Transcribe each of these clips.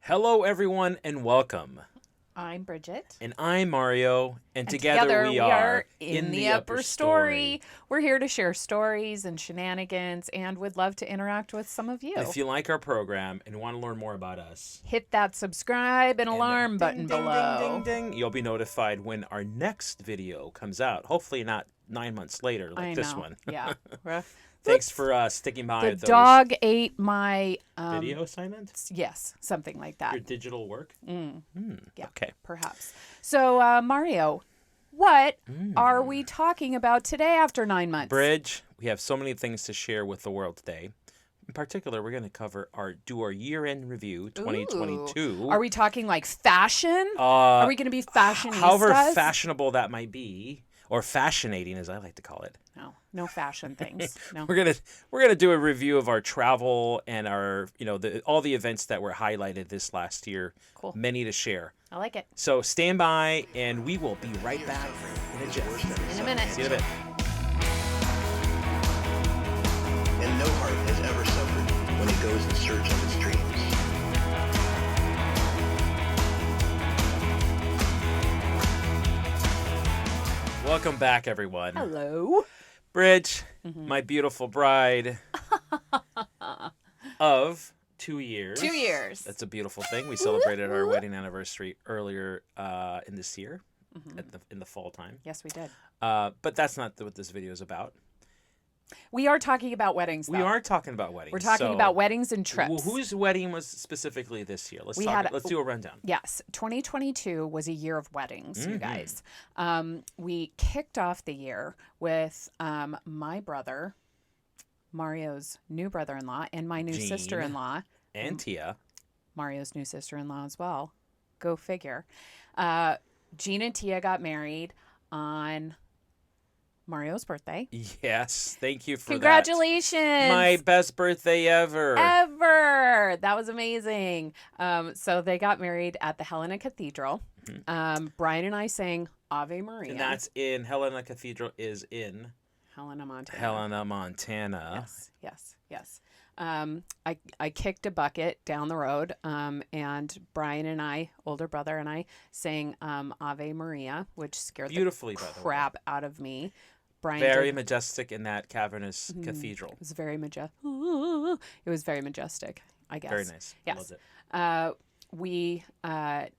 Hello, everyone, and welcome. I'm Bridget. And I'm Mario, and together we are in the upper story. We're here to share stories and shenanigans and would love to interact with some of you. If you like our program and want to learn more about us, hit that subscribe and alarm button ding, below. Ding, ding, ding. You'll be notified when our next video comes out. Hopefully not 9 months later like this one. Yeah. Thanks for sticking by The those dog ate my video assignment? Yes, something like that. Your digital work? Yeah, okay. Perhaps. So, Mario, what are we talking about today after 9 months? Bridge, we have so many things to share with the world today. In particular, we're going to cover our year-end review 2022. Ooh. Are we talking like fashion? Are we going to be fashionistas? However fashionable that might be, or fascinating as I like to call it. No fashion things. No. We're gonna do a review of our travel and our all the events that were highlighted this last year. Cool. Many to share. I like it. So stand by, and we will be right back in a minute. See you in a bit. And no heart has ever suffered when it goes in search of its dreams. Welcome back, everyone. Hello. Bridge, my beautiful bride of 2 years. 2 years. That's a beautiful thing. We celebrated our wedding anniversary earlier in this year, in the fall time. Yes, we did. But that's not what this video is about. We are talking about weddings, though. We are talking about weddings. We're talking about weddings and trips. Whose wedding was specifically this year? Let's do a rundown. Yes. 2022 was a year of weddings, you guys. We kicked off the year with my brother, Mario's new brother-in-law, and my new Jean. sister-in-law. And Tia. Mario's new sister-in-law as well. Go figure. Jean and Tia got married on Mario's birthday. Yes, thank you for Congratulations. that. My best birthday ever. That was amazing. So they got married at the Helena Cathedral. Brian and I sang Ave Maria. And that's in Helena Cathedral is in Helena, Montana. Yes. I kicked a bucket down the road, and Brian and I, older brother and I, sang Ave Maria, which scared beautifully the crap out of me. Brian very majestic in that cavernous cathedral. It was very majestic. It was very majestic, I guess. Very nice. Yes. Loved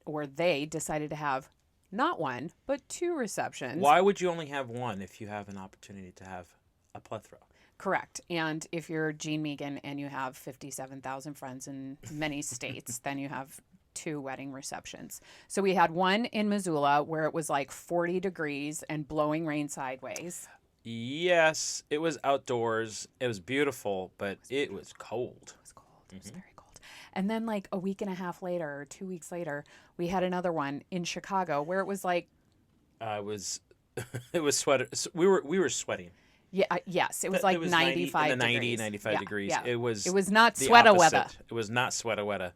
it. They decided to have not one, but 2 receptions. Why would you only have one if you have an opportunity to have a plethora? Correct. And if you're Jean Megan and you have 57,000 friends in many states, then you have 2 wedding receptions. So we had one in Missoula where it was like 40 degrees and blowing rain sideways. Yes, it was outdoors. It was beautiful, but it was cold. It was cold. It was very cold. And then like a week and a half later or 2 weeks later, we had another one in Chicago where it was like it was sweater. We were sweating. Yeah, yes, it was like 95 degrees. 95 degrees. Yeah. It was not sweater weather. It was not sweater weather.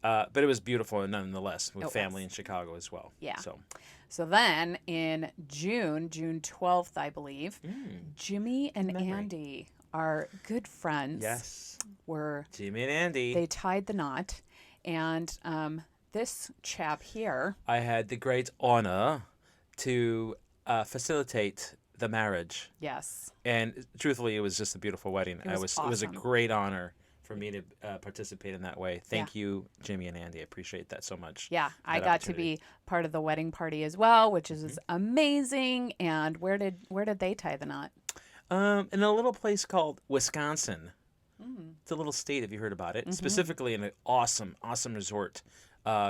But it was beautiful nonetheless with family in Chicago as well. Yeah. So then in June 12th, I believe, Jimmy and Andy, our good friends, were Jimmy and Andy. They tied the knot, and this chap here. I had the great honor to facilitate the marriage. Yes. And truthfully, it was just a beautiful wedding. It was a great honor for me to participate in that way. Thank you, Jimmy and Andy. I appreciate that so much. Yeah, I got to be part of the wedding party as well, which is amazing. And where did they tie the knot? In a little place called Wisconsin. It's a little state. Have you heard about it? Specifically in an awesome resort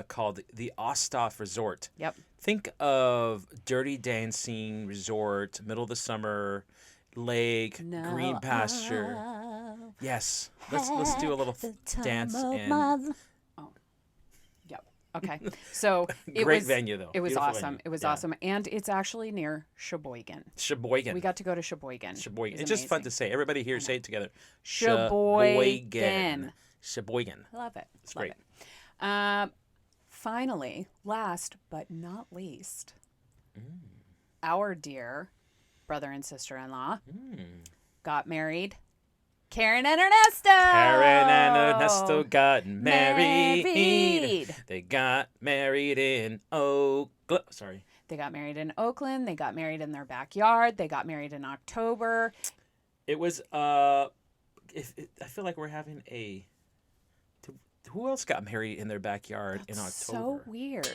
called the Osthoff Resort. Yep. Think of Dirty Dancing Resort, middle of the summer, lake, green pasture. Yes. Let's do a little dance. Yep. Okay. So great venue though. It was Beautiful awesome. venue. It was awesome, and it's actually near Sheboygan. Sheboygan. We got to go to Sheboygan. It's just fun to say. Everybody here say it together. Sheboygan. Sheboygan. I love it. It's great. Finally, last but not least, our dear brother and sister-in-law got married Karen and Ernesto. Karen and Ernesto got married. Married. They got married in Sorry. They got married in Oakland. They got married in their backyard. They got married in October. It was I feel like we're having who else got married in their backyard in October? So weird.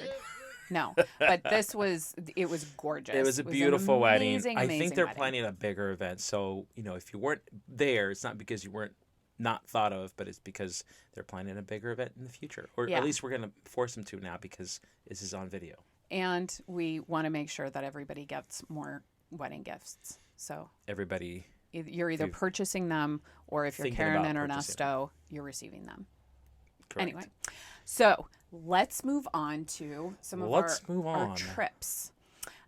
No, but it was gorgeous. It was a an beautiful wedding. amazing I think they're wedding. planning a bigger event. So, if you weren't there, it's not because you weren't not thought of, but it's because they're planning a bigger event in the future. Or Yeah. at least we're going to force them to now because this is on video. And we want to make sure that everybody gets more wedding gifts. So Everybody, you're either purchasing them, or if you're Thinking Karen about and purchasing Ernesto, you're receiving them. correct. Anyway, so let's move on to some of Let's our, move our on. trips.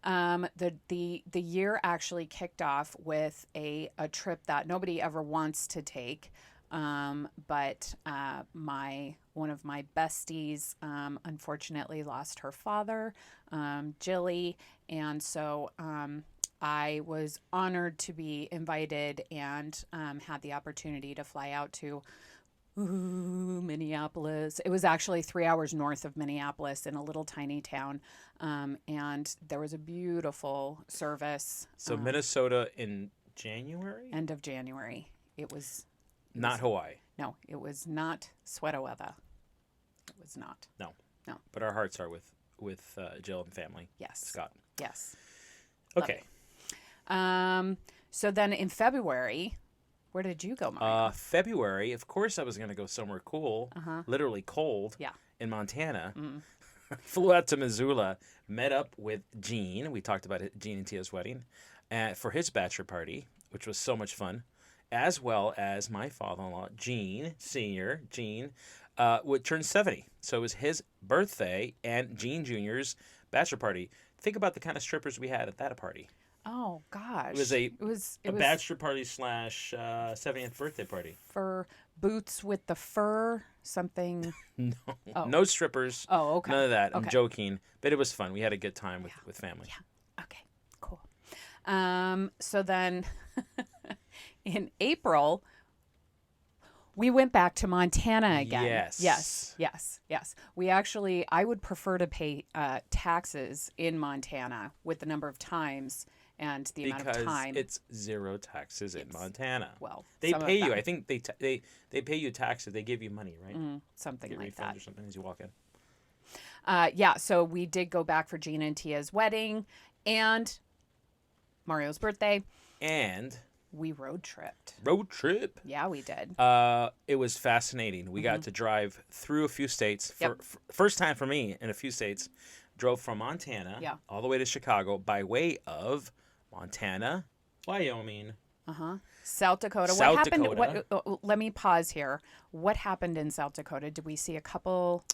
The year actually kicked off with a trip that nobody ever wants to take, but one of my besties unfortunately lost her father, Jilly, and so I was honored to be invited and had the opportunity to fly out to Minneapolis. It was actually 3 hours north of Minneapolis in a little tiny town. And there was a beautiful service. So Minnesota in January? End of January. It was Not Hawaii. no, it was not sweater weather. It was not. No. No. But our hearts are with Jill and family. Yes. Scott. Yes. Love Okay. So then in February, where did you go, Mario? February, of course I was going to go somewhere cool, literally cold, Yeah. in Montana. Flew out to Missoula, met up with Gene. We talked about Gene and Tia's wedding for his bachelor party, which was so much fun, as well as my father-in-law, Gene, Sr., would turn 70. So it was his birthday and Gene Jr.'s bachelor party. Think about the kind of strippers we had at that party. Oh gosh. It was a bachelor party / 70th birthday party. for boots with the fur, something. No, Oh. no strippers. Oh, okay. None of that. I'm Okay. joking, but it was fun. We had a good time with family. Yeah. Okay. Cool. So then, in April, we went back to Montana again. Yes. We actually, I would prefer to pay taxes in Montana with the number of times and the amount of time. Because it's zero taxes in Montana. Well, they some of pay you. them. I think they pay you taxes. They give you money, right? Something Get like refunds that. or something as you walk in. Yeah, so we did go back for Gina and Tia's wedding and Mario's birthday. And We road tripped. road trip. Yeah, we did. It was fascinating. We got to drive through a few states. Yep. First time for me in a few states. Drove from Montana all the way to Chicago by way of Montana, Wyoming. South Dakota. South What happened? Dakota. Let me pause here. What happened in South Dakota? Did we see a couple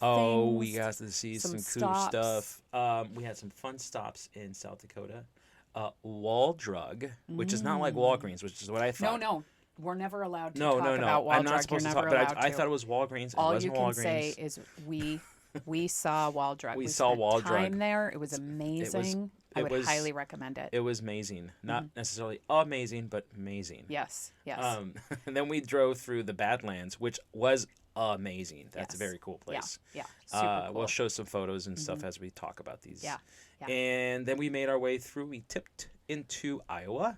Oh, we things? got to see some cool stops? stuff. We had some fun stops in South Dakota. Wall Drug, which is not like Walgreens, which is what I thought. No. We're never allowed to No, talk no. about Wall I'm not Drug. supposed You're to never talk, but allowed I to. thought it was Walgreens. All it you wasn't can Walgreens. say is we saw Wall Drug. We saw spent Wall time Drug. there. It was amazing. I would highly recommend it. It was amazing. Not necessarily amazing, but amazing. Yes. And then we drove through the Badlands, which was amazing. That's a Yes. very cool place. Yeah. Super cool. We'll show some photos and stuff as we talk about these. Yeah. And then we made our way through. We tipped into Iowa.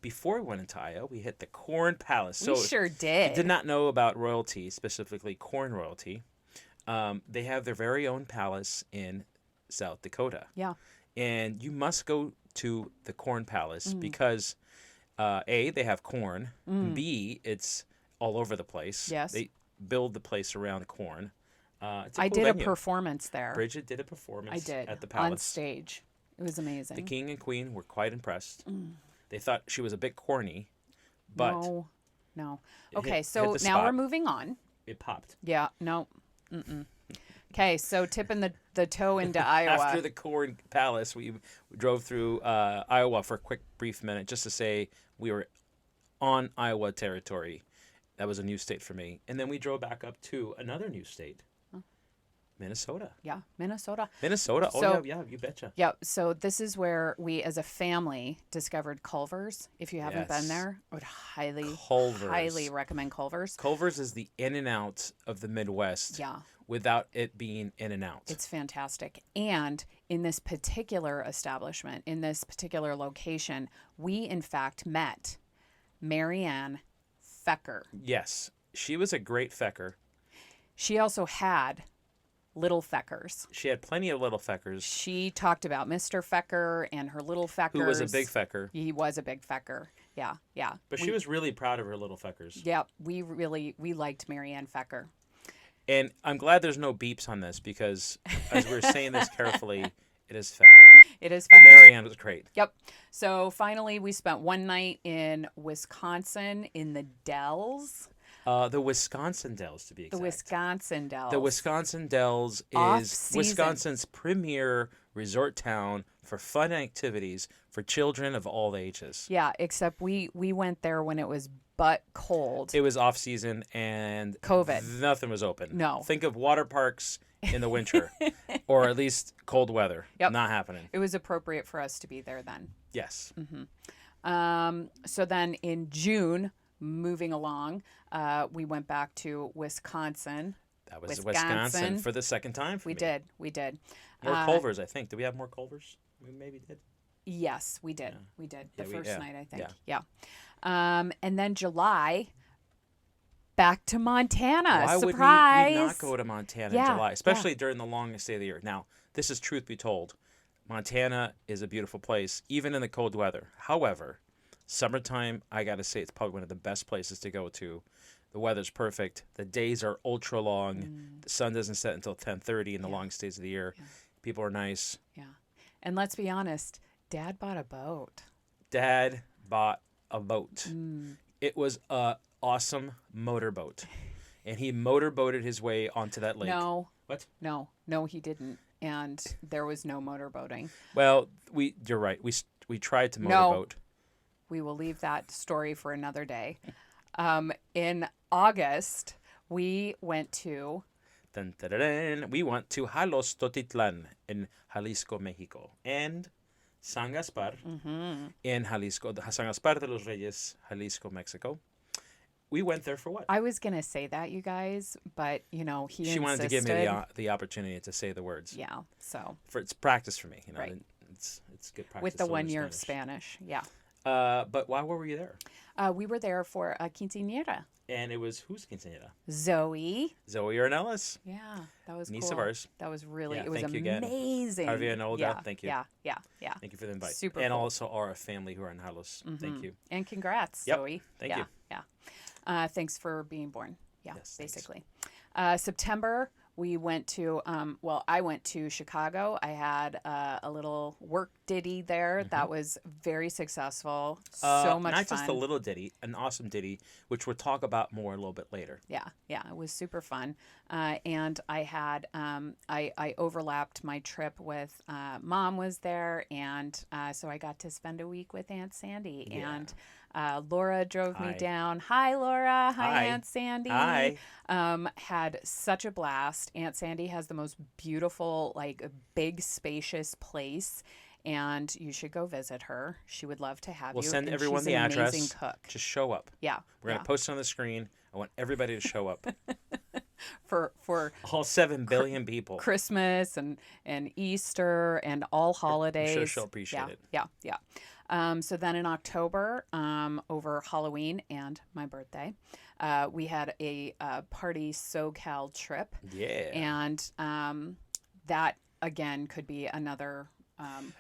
Before we went into Iowa, we hit the Corn Palace. So We sure did. did not know about royalty, specifically corn royalty. They have their very own palace in South Dakota. Yeah. And you must go to the Corn Palace because, A, they have corn. B, it's all over the place. Yes. They build the place around corn. It's a I cool did venue. a performance there. Bridget did a performance I did at the palace. on stage. It was amazing. The king and queen were quite impressed. They thought she was a bit corny, but No. hit- Okay, hit so the now spot. we're moving on. it popped. Yeah, no. Okay, so tipping the toe into Iowa. After the Corn Palace, we drove through Iowa for a quick, brief minute just to say we were on Iowa territory. That was a new state for me. And then we drove back up to another new state, Minnesota. Yeah, Minnesota. Minnesota. Oh, So- yeah, you betcha. Yeah, so this is where we as a family discovered Culver's. If you haven't been Yes. there, I would highly, Culver's. highly recommend Culver's. Culver's is the in and out of the Midwest Yeah, without it being in and out. it's fantastic. And in this particular establishment, in this particular location, we in fact met Marianne Fecker. Yes. She was a great fecker. She also had little Feckers. She had plenty of little feckers. She talked about Mr. Fecker and her little Feckers. Who was a big fecker. He was a big Fecker. Yeah, yeah. But she was really proud of her little feckers. Yeah, we liked Marianne Fecker. And I'm glad there's no beeps on this because as we're saying this carefully, it is fecker. It is Fecker. Marianne was great. Yep. So finally, we spent one night in Wisconsin in the Dells. The Wisconsin Dells, to be exact. The Wisconsin Dells. The Wisconsin Dells is Off-season. Wisconsin's premier resort town for fun activities for children of all ages. Yeah, except we went there when it was butt cold. It was off season and COVID. Nothing was open. No. Think of water parks in the winter or at least cold weather. Yep. Not happening. It was appropriate for us to be there then. Yes. So then in June, moving along, we went back to Wisconsin. That was Wisconsin. Wisconsin for the second time for We me. did. We did. More Culvers, I think. Did we have more Culvers? We maybe did. Yes, we did. We did. The first yeah, night, I think. yeah. Yeah. And then July, back to Montana. Why Surprise. would we not go to Montana Yeah, in July, especially during the longest day of the year? Now, this is truth be told. Montana is a beautiful place, even in the cold weather. However, summertime, I got to say, it's probably one of the best places to go to. The weather's perfect. The days are ultra long. The sun doesn't set until 10:30 in the longest days of the year. People are nice. Yeah. And let's be honest, Dad bought a boat. Dad bought a boat. Mm. It was a awesome motorboat. And he motorboated his way onto that lake. No. What? No, he didn't. And there was no motorboating. Well, you're right. We tried to No. motorboat. We will leave that story for another day. In August, we went to Dun, dun, dun, dun. We went to Jalostotitlan in Jalisco, Mexico, and San Gaspar in Jalisco, the San Gaspar de los Reyes, Jalisco, Mexico. We went there for what? I was going to say that, you guys, but, he She wanted to give me insisted. the opportunity to say the words. Yeah, so It's practice for me. Right. It's good practice. with the to learn 1 year of Spanish, yeah. But why were you there? We were there for a quinceañera. And it was whose quinceañera? Zoe. Zoe Ornelas. Yeah, that was Niece cool. of ours. That was really, Yeah, it was thank you again. amazing. Javier and Olga, yeah, thank you. Yeah. Thank you for the invite. Super And cool. also our family who are in Jalos. Thank you. And congrats, Yep, Zoe. thank you. Yeah. Thanks for being born. Yeah, Yes, thanks. basically. September, we went to, I went to Chicago. I had a little work ditty there that was very successful. So much Not fun. just a little ditty, an awesome ditty, which we'll talk about more a little bit later. Yeah, it was super fun. And I had, I overlapped my trip with, Mom was there, and so I got to spend a week with Aunt Sandy. Yeah. And Laura drove me Hi. down. Hi, Laura. Hi, Hi. Aunt Sandy. Hi. Had such a blast. Aunt Sandy has the most beautiful, like, big, spacious place. And you should go visit her. She would love to have We'll you. send and everyone she's the an address. Amazing cook. Just show up. Yeah. We're going to post it on the screen. I want everybody to show up. for All 7 billion people. Christmas and Easter and all holidays. I'm sure she'll appreciate it. Yeah. So then in October, over Halloween and my birthday, we had a party SoCal trip. Yeah. And that, again, could be another...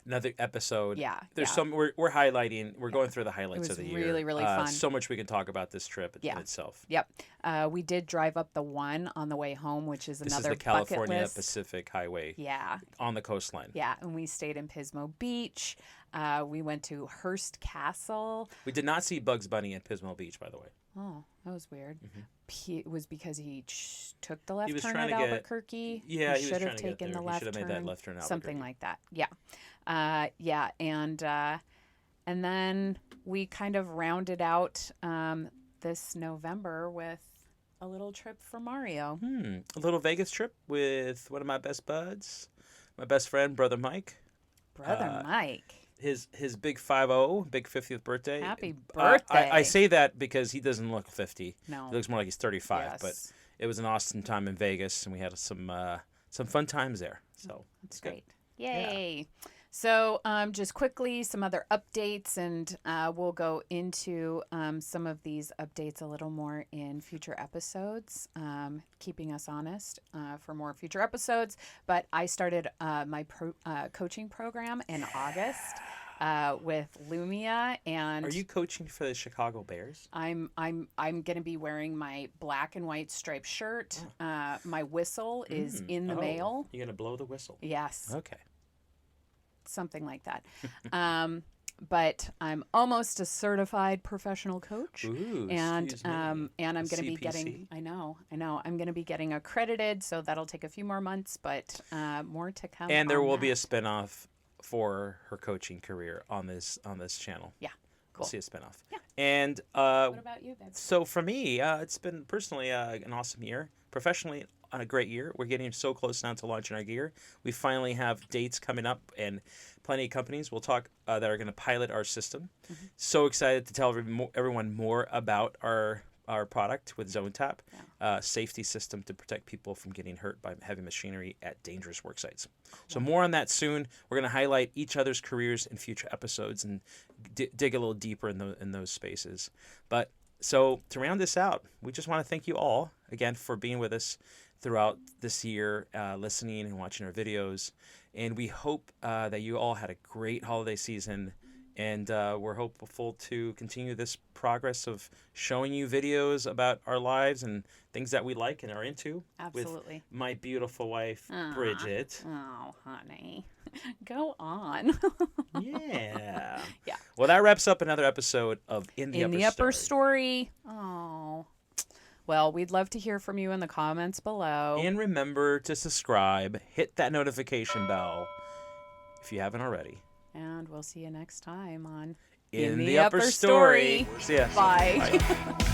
Another episode. Yeah, There's yeah. some, we're highlighting, we're going through the highlights was of the year. really, really fun. So much we can talk about this trip in Yeah. itself. Yep. We did drive up the 1 on the way home, which is This another is the California bucket list. Pacific Highway Yeah. on the coastline. Yeah. And we stayed in Pismo Beach. We went to Hearst Castle. We did not see Bugs Bunny at Pismo Beach, by the way. Oh, that was weird. It was because he took the left was turn trying at to get- Albuquerque. Yeah, he was should trying have to get taken there. the He left should have turn. made that left turn at Something Albuquerque. like that. Yeah. And then we kind of rounded out this November with a little trip for Mario. A little Vegas trip with one of my best buds, my best friend, Brother Mike. Brother Mike. His big 50, big 50th birthday. Happy birthday. I say that because he doesn't look 50. No. He looks more like he's 35. Yes. But it was an awesome time in Vegas, and we had some fun times there. So That's great. Yay. So just quickly, some other updates, and we'll go into some of these updates a little more in future episodes, keeping us honest for more future episodes. But I started my coaching program in August with Lumia, and are you coaching for the Chicago Bears? I'm going to be wearing my black and white striped shirt. My whistle is in the mail. You're gonna blow the whistle. Yes. Okay. Something like that. But I'm almost a certified professional coach. Ooh, and excuse me. and I'm going to be CPC? getting I know. I'm going to be getting accredited, so that'll take a few more months, but more to come. And there on will be a that. spinoff for her coaching career on this channel. Yeah. Cool. We'll see a spinoff. Yeah. And What about you, babe? so for me, it's been personally an awesome year. Professionally, on a great year. We're getting so close now to launching our gear. We finally have dates coming up, and plenty of companies we'll talk that are going to pilot our system. So excited to tell everyone more about our product with ZoneTap, safety system to protect people from getting hurt by heavy machinery at dangerous work sites. So more on that soon. We're going to highlight each other's careers in future episodes and dig a little deeper in those spaces. But so to round this out, we just want to thank you all again for being with us throughout this year, listening and watching our videos. And we hope that you all had a great holiday season. And we're hopeful to continue this progress of showing you videos about our lives and things that we like and are into. Absolutely. With my beautiful wife, Bridget. Oh, honey. Go on. Yeah. Yeah. Well, that wraps up another episode of In the Upper Story. Oh. Well, we'd love to hear from you in the comments below. And remember to subscribe, hit that notification bell if you haven't already. And we'll see you next time on In the Upper Story. See ya. Bye. Bye.